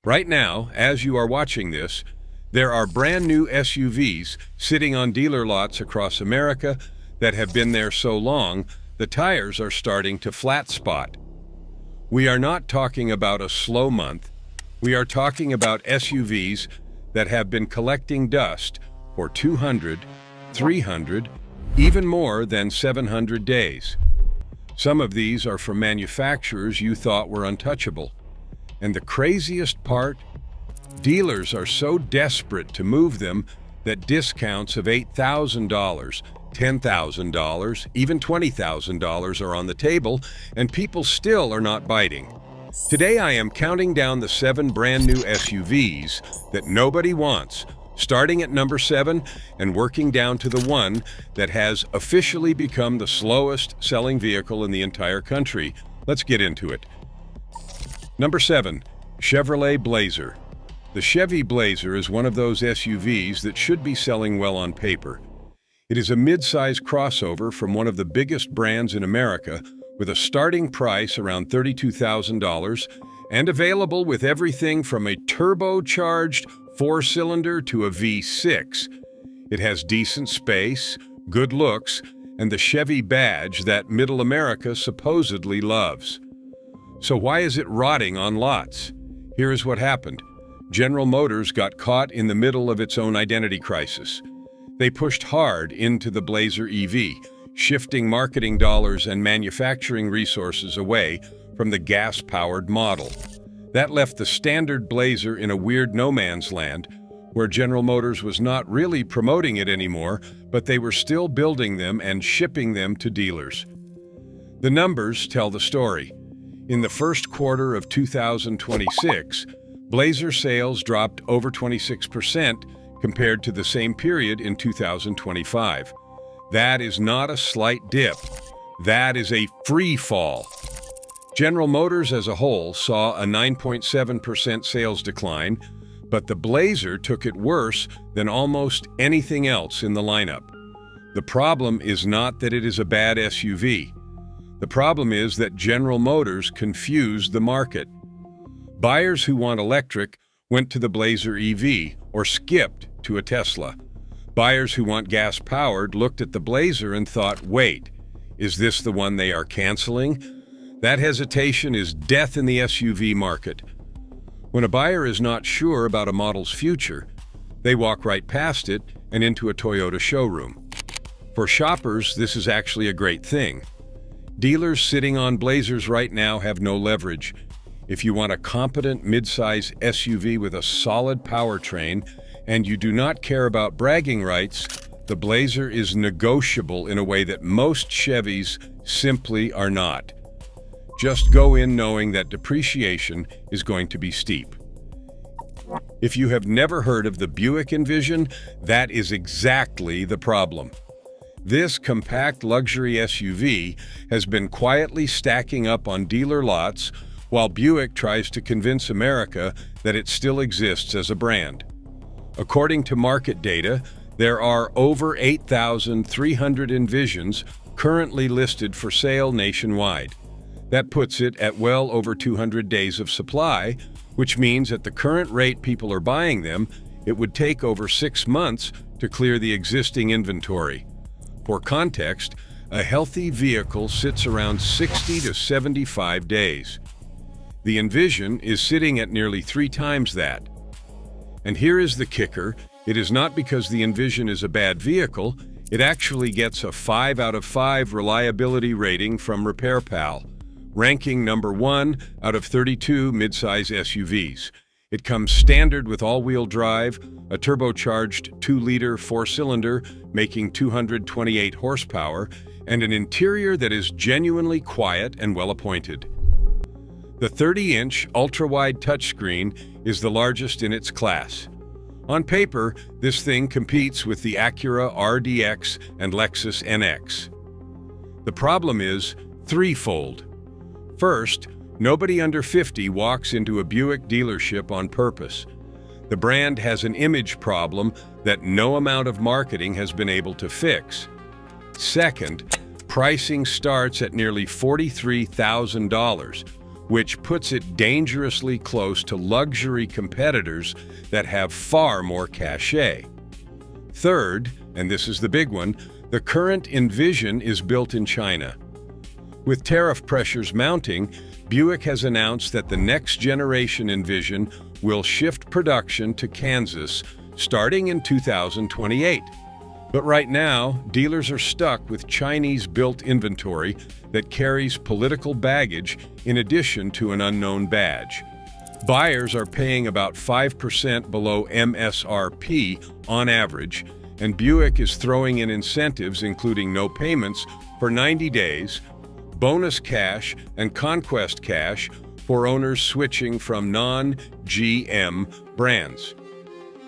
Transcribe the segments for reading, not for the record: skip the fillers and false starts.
Right now, as you are watching this, there are brand new SUVs sitting on dealer lots across America that have been there so long, the tires are starting to flat spot. We are not talking about a slow month. We are talking about SUVs that have been collecting dust for 200, 300, even more than 700 days. Some of these are from manufacturers you thought were untouchable. And the craziest part? Dealers are so desperate to move them that discounts of $8,000, $10,000, even $20,000 are on the table, and people still are not biting. Today I am counting down the 7 brand new SUVs that nobody wants, starting at number 7 and working down to the one that has officially become the slowest selling vehicle in the entire country. Let's get into it. Number 7, Chevrolet Blazer. The Chevy Blazer is one of those SUVs that should be selling well on paper. It is a mid-size crossover from one of the biggest brands in America with a starting price around $32,000 and available with everything from a turbocharged 4-cylinder to a V6. It has decent space, good looks, and the Chevy badge that Middle America supposedly loves. So why is it rotting on lots? Here is what happened. General Motors got caught in the middle of its own identity crisis. They pushed hard into the Blazer EV, shifting marketing dollars and manufacturing resources away from the gas-powered model. That left the standard Blazer in a weird no-man's land, where General Motors was not really promoting it anymore, but they were still building them and shipping them to dealers. The numbers tell the story. In the first quarter of 2026, Blazer sales dropped over 26% compared to the same period in 2025. That is not a slight dip. That is a free fall. General Motors as a whole saw a 9.7% sales decline, but the Blazer took it worse than almost anything else in the lineup. The problem is not that it is a bad SUV. The problem is that General Motors confused the market. Buyers who want electric went to the Blazer EV or skipped to a Tesla. Buyers who want gas-powered looked at the Blazer and thought, wait, is this the one they are canceling? That hesitation is death in the SUV market. When a buyer is not sure about a model's future, they walk right past it and into a Toyota showroom. For shoppers, this is actually a great thing. Dealers sitting on Blazers right now have no leverage. If you want a competent mid-size SUV with a solid powertrain and you do not care about bragging rights, the Blazer is negotiable in a way that most Chevys simply are not. Just go in knowing that depreciation is going to be steep. If you have never heard of the Buick Envision, that is exactly the problem. This compact luxury SUV has been quietly stacking up on dealer lots while Buick tries to convince America that it still exists as a brand. According to market data, there are over 8,300 Envisions currently listed for sale nationwide. That puts it at well over 200 days of supply, which means at the current rate people are buying them, it would take over 6 months to clear the existing inventory. For context, a healthy vehicle sits around 60 to 75 days. The Envision is sitting at nearly 3 times that. And here is the kicker, it is not because the Envision is a bad vehicle, it actually gets a 5 out of 5 reliability rating from RepairPal, ranking number 1 out of 32 midsize SUVs. It comes standard with all-wheel drive, a turbocharged 2-liter 4-cylinder making 228 horsepower, and an interior that is genuinely quiet and well-appointed. The 30-inch ultra-wide touchscreen is the largest in its class. On paper, this thing competes with the Acura RDX and Lexus NX. The problem is threefold. First, nobody under 50 walks into a Buick dealership on purpose. The brand has an image problem that no amount of marketing has been able to fix. Second, pricing starts at nearly $43,000, which puts it dangerously close to luxury competitors that have far more cachet. Third, and this is the big one, the current Envision is built in China. With tariff pressures mounting, Buick has announced that the next generation Envision will shift production to Kansas starting in 2028. But right now, dealers are stuck with Chinese-built inventory that carries political baggage in addition to an unknown badge. Buyers are paying about 5% below MSRP on average, and Buick is throwing in incentives including no payments for 90 days, bonus cash and conquest cash for owners switching from non-GM brands.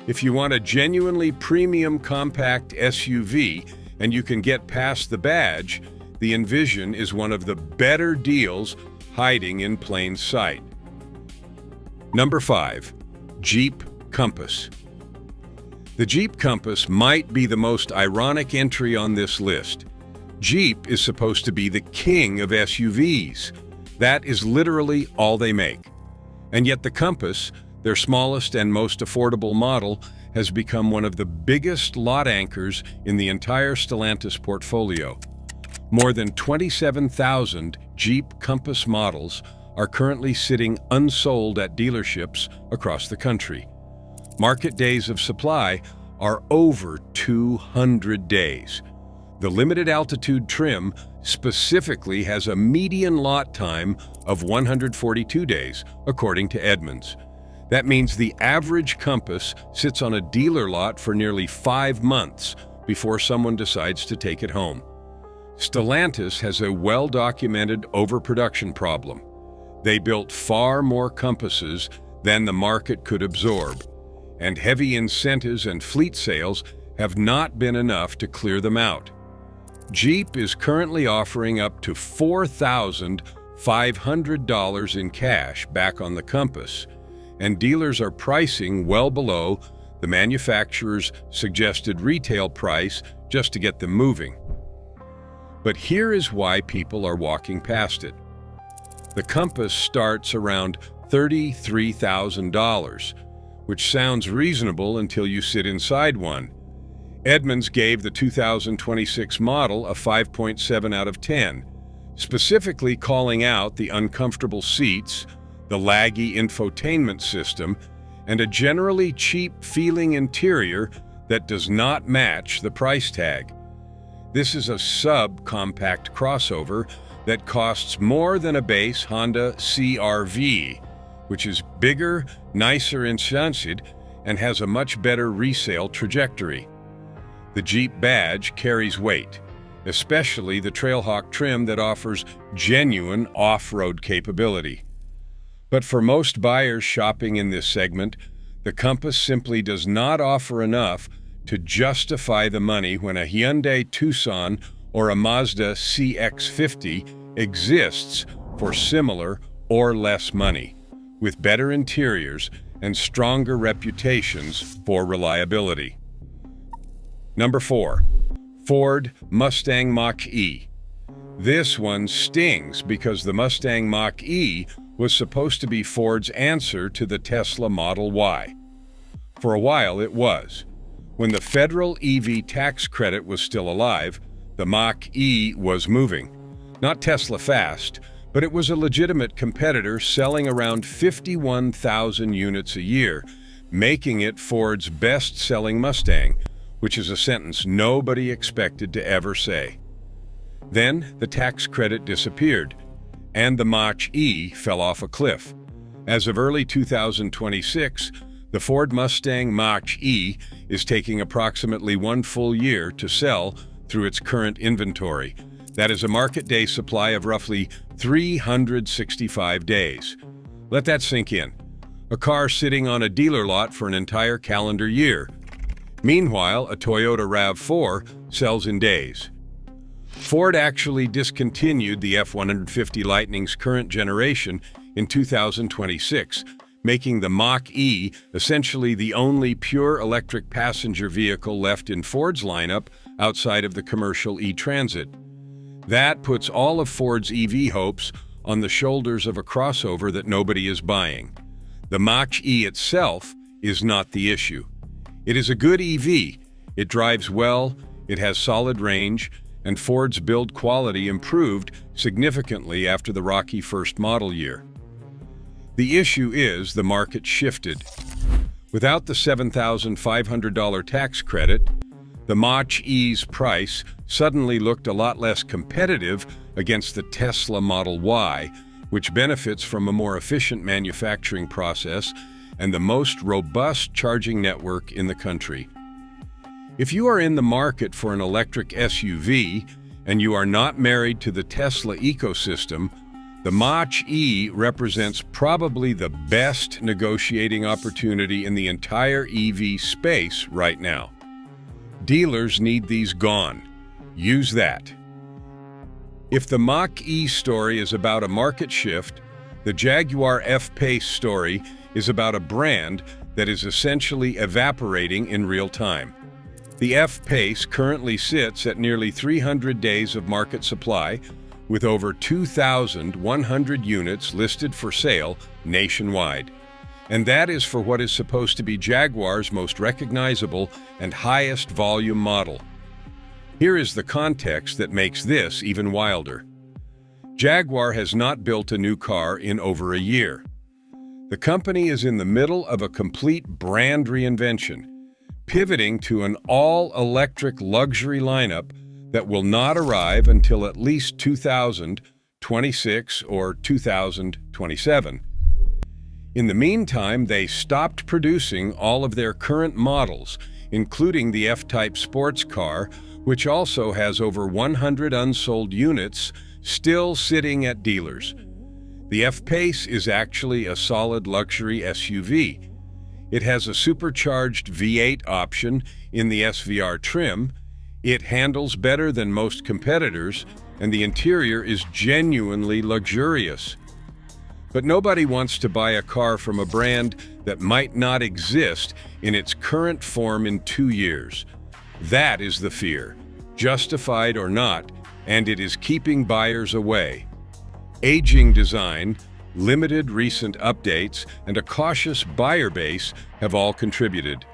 If you want a genuinely premium compact SUV and you can get past the badge, the Envision is one of the better deals hiding in plain sight. Number 5. Jeep Compass. The Jeep Compass might be the most ironic entry on this list. Jeep is supposed to be the king of SUVs. That is literally all they make. And yet the Compass, their smallest and most affordable model, has become one of the biggest lot anchors in the entire Stellantis portfolio. More than 27,000 Jeep Compass models are currently sitting unsold at dealerships across the country. Market days of supply are over 200 days. The limited altitude trim specifically has a median lot time of 142 days, according to Edmunds. That means the average Compass sits on a dealer lot for nearly 5 months before someone decides to take it home. Stellantis has a well-documented overproduction problem. They built far more Compasses than the market could absorb, and heavy incentives and fleet sales have not been enough to clear them out. Jeep is currently offering up to $4,500 in cash back on the Compass, and dealers are pricing well below the manufacturer's suggested retail price just to get them moving. But here is why people are walking past it. The Compass starts around $33,000, which sounds reasonable until you sit inside one. Edmunds gave the 2026 model a 5.7 out of 10, specifically calling out the uncomfortable seats, the laggy infotainment system, and a generally cheap-feeling interior that does not match the price tag. This is a sub-compact crossover that costs more than a base Honda CR-V, which is bigger, nicer in chassis, and has a much better resale trajectory. The Jeep badge carries weight, especially the Trailhawk trim that offers genuine off-road capability. But for most buyers shopping in this segment, the Compass simply does not offer enough to justify the money when a Hyundai Tucson or a Mazda CX-50 exists for similar or less money, with better interiors and stronger reputations for reliability. Number 4. Ford Mustang Mach-E. This one stings because the Mustang Mach-E was supposed to be Ford's answer to the Tesla Model Y. For a while it was. When the federal EV tax credit was still alive, the Mach-E was moving. Not Tesla fast, but it was a legitimate competitor selling around 51,000 units a year, making it Ford's best-selling Mustang, which is a sentence nobody expected to ever say. Then the tax credit disappeared, and the Mach-E fell off a cliff. As of early 2026, the Ford Mustang Mach-E is taking approximately 1 full year to sell through its current inventory. That is a market day supply of roughly 365 days. Let that sink in. A car sitting on a dealer lot for an entire calendar year. Meanwhile, a Toyota RAV4 sells in days. Ford actually discontinued the F-150 Lightning's current generation in 2026, making the Mach-E essentially the only pure electric passenger vehicle left in Ford's lineup outside of the commercial E-Transit. That puts all of Ford's EV hopes on the shoulders of a crossover that nobody is buying. The Mach-E itself is not the issue. It is a good EV. It drives well, it has solid range, and Ford's build quality improved significantly after the rocky first model year. The issue is the market shifted. Without the $7,500 tax credit, the Mach-E's price suddenly looked a lot less competitive against the Tesla Model Y, which benefits from a more efficient manufacturing process and the most robust charging network in the country. If you are in the market for an electric SUV and you are not married to the Tesla ecosystem, the Mach-E represents probably the best negotiating opportunity in the entire EV space right now. Dealers need these gone. Use that. If the Mach-E story is about a market shift, the Jaguar F-Pace story is about a brand that is essentially evaporating in real time. The F-Pace currently sits at nearly 300 days of market supply, with over 2,100 units listed for sale nationwide. And that is for what is supposed to be Jaguar's most recognizable and highest volume model. Here is the context that makes this even wilder. Jaguar has not built a new car in over a year. The company is in the middle of a complete brand reinvention, pivoting to an all-electric luxury lineup that will not arrive until at least 2026 or 2027. In the meantime, they stopped producing all of their current models, including the F-Type sports car, which also has over 100 unsold units still sitting at dealers. The F-Pace is actually a solid luxury SUV. It has a supercharged V8 option in the SVR trim, it handles better than most competitors, and the interior is genuinely luxurious. But nobody wants to buy a car from a brand that might not exist in its current form in 2 years. That is the fear, justified or not, and it is keeping buyers away. Aging design, limited recent updates, and a cautious buyer base have all contributed.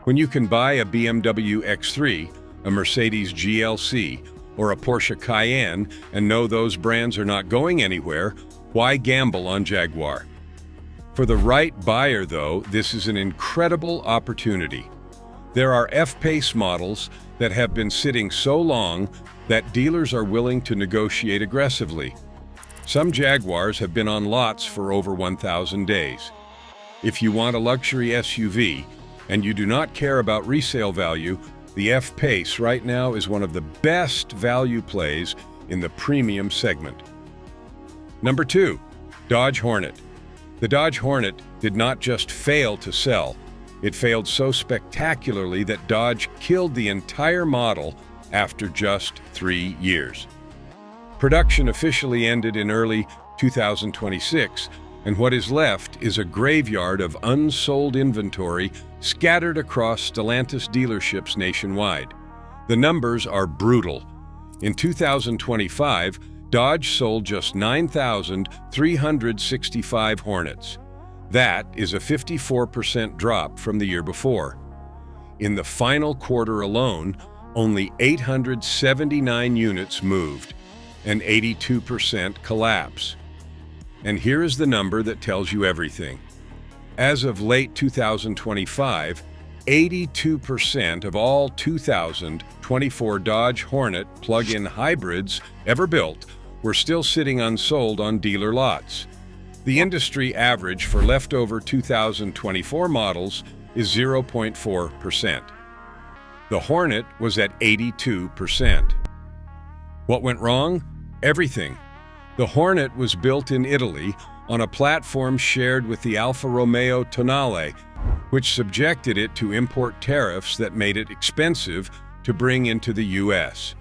When you can buy a BMW X3, a Mercedes GLC, or a Porsche Cayenne and know those brands are not going anywhere, why gamble on Jaguar? For the right buyer, though, this is an incredible opportunity. There are F-Pace models that have been sitting so long that dealers are willing to negotiate aggressively. Some Jaguars have been on lots for over 1,000 days. If you want a luxury SUV and you do not care about resale value, the F-Pace right now is one of the best value plays in the premium segment. Number 2, Dodge Hornet. The Dodge Hornet did not just fail to sell, it failed so spectacularly that Dodge killed the entire model after just 3 years. Production officially ended in early 2026, and what is left is a graveyard of unsold inventory scattered across Stellantis dealerships nationwide. The numbers are brutal. In 2025, Dodge sold just 9,365 Hornets. That is a 54% drop from the year before. In the final quarter alone, only 879 units moved, an 82% collapse. And here is the number that tells you everything. As of late 2025, 82% of all 2024 Dodge Hornet plug-in hybrids ever built were still sitting unsold on dealer lots. The industry average for leftover 2024 models is 0.4%. The Hornet was at 82%. What went wrong? Everything. The Hornet was built in Italy on a platform shared with the Alfa Romeo Tonale, which subjected it to import tariffs that made it expensive to bring into the US.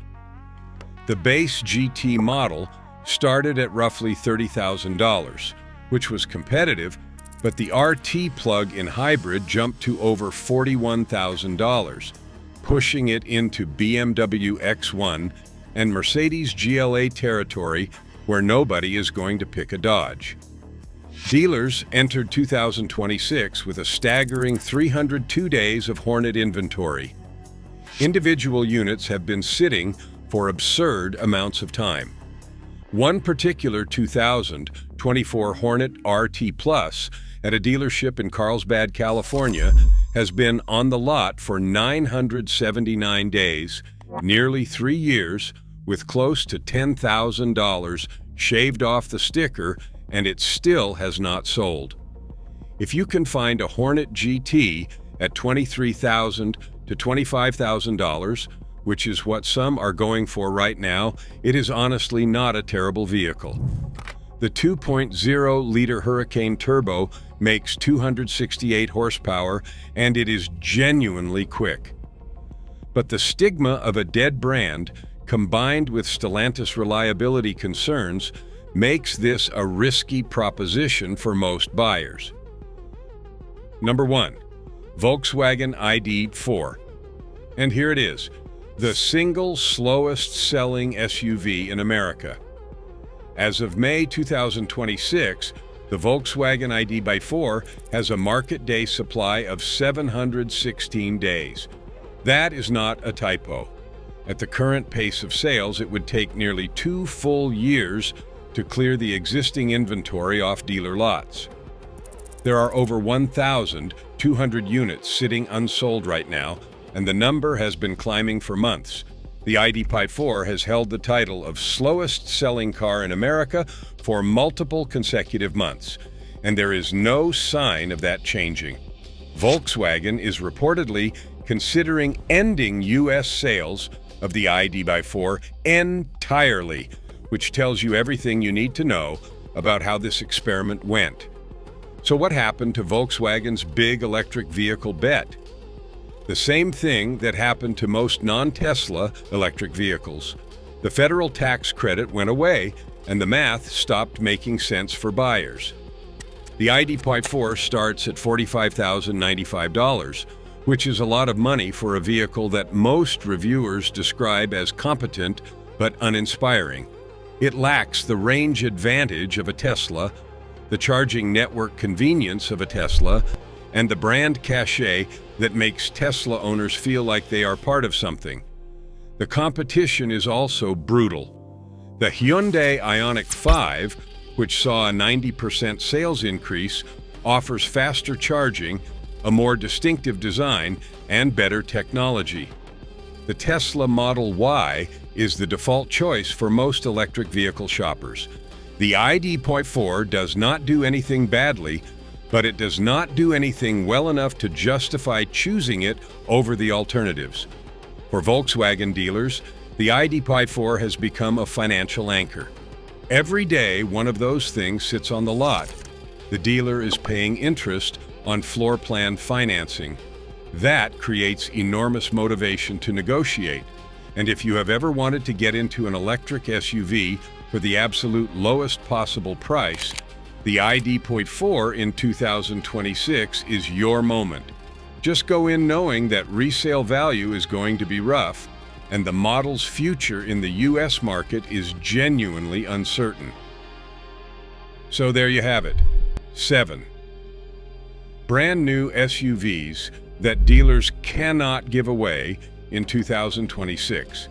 The base GT model started at roughly $30,000, which was competitive, but the RT plug-in hybrid jumped to over $41,000, pushing it into BMW X1 and Mercedes GLA territory, where nobody is going to pick a Dodge. Dealers entered 2026 with a staggering 302 days of Hornet inventory. Individual units have been sitting for absurd amounts of time. One particular 2024 Hornet RT Plus at a dealership in Carlsbad, California, has been on the lot for 979 days, nearly 3 years, with close to $10,000 shaved off the sticker, and it still has not sold. If you can find a Hornet GT at $23,000 to $25,000, which is what some are going for right now, it is honestly not a terrible vehicle. The 2.0-liter Hurricane Turbo makes 268 horsepower, and it is genuinely quick. But the stigma of a dead brand, combined with Stellantis reliability concerns, makes this a risky proposition for most buyers. Number 1. Volkswagen ID.4. And here it is, the single slowest selling SUV in America. As of May 2026, the Volkswagen ID.4 has a market day supply of 716 days. That is not a typo. At the current pace of sales, it would take nearly 2 full years to clear the existing inventory off dealer lots. There are over 1,200 units sitting unsold right now, and the number has been climbing for months. The ID.4 has held the title of slowest selling car in America for multiple consecutive months, and there is no sign of that changing. Volkswagen is reportedly considering ending U.S. sales of the ID.4 entirely, which tells you everything you need to know about how this experiment went. So what happened to Volkswagen's big electric vehicle bet? The same thing that happened to most non-Tesla electric vehicles. The federal tax credit went away, and the math stopped making sense for buyers. The ID.4 starts at $45,095, which is a lot of money for a vehicle that most reviewers describe as competent but uninspiring. It lacks the range advantage of a Tesla, the charging network convenience of a Tesla, and the brand cachet that makes Tesla owners feel like they are part of something. The competition is also brutal. The Hyundai Ioniq 5, which saw a 90% sales increase, offers faster charging, a more distinctive design, and better technology. The Tesla Model Y is the default choice for most electric vehicle shoppers. The ID.4 does not do anything badly, but it does not do anything well enough to justify choosing it over the alternatives. For Volkswagen dealers, the ID.4 has become a financial anchor. Every day, one of those things sits on the lot. The dealer is paying interest on floor plan financing. That creates enormous motivation to negotiate. And if you have ever wanted to get into an electric SUV for the absolute lowest possible price, the ID.4 in 2026 is your moment. Just go in knowing that resale value is going to be rough, and the model's future in the US market is genuinely uncertain. So there you have it. 7. Brand new SUVs that dealers cannot give away in 2026.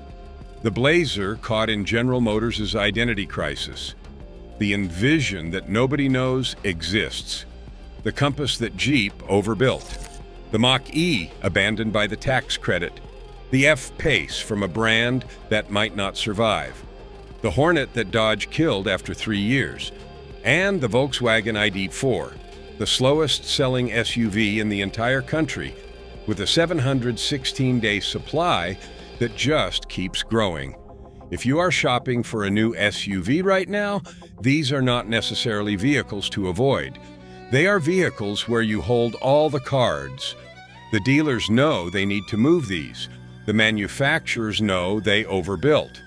The Blazer caught in General Motors' identity crisis. The Envision that nobody knows exists. The Compass that Jeep overbuilt. The Mach-E abandoned by the tax credit. The F-Pace from a brand that might not survive. The Hornet that Dodge killed after 3 years. And the Volkswagen ID.4, the slowest selling SUV in the entire country, with a 716-day supply that just keeps growing. If you are shopping for a new SUV right now, these are not necessarily vehicles to avoid. They are vehicles where you hold all the cards. The dealers know they need to move these. The manufacturers know they overbuilt.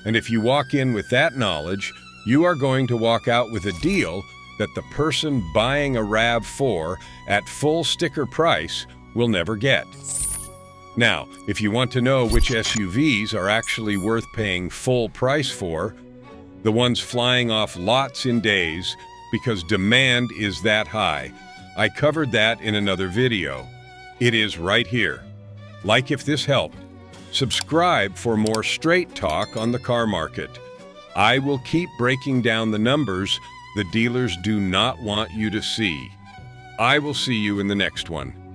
And if you walk in with that knowledge, you are going to walk out with a deal that the person buying a RAV4 at full sticker price will never get. Now, if you want to know which SUVs are actually worth paying full price for, the ones flying off lots in days because demand is that high. I covered that in another video. It is right here. Like if this helped. Subscribe for more straight talk on the car market. I will keep breaking down the numbers the dealers do not want you to see. I will see you in the next one.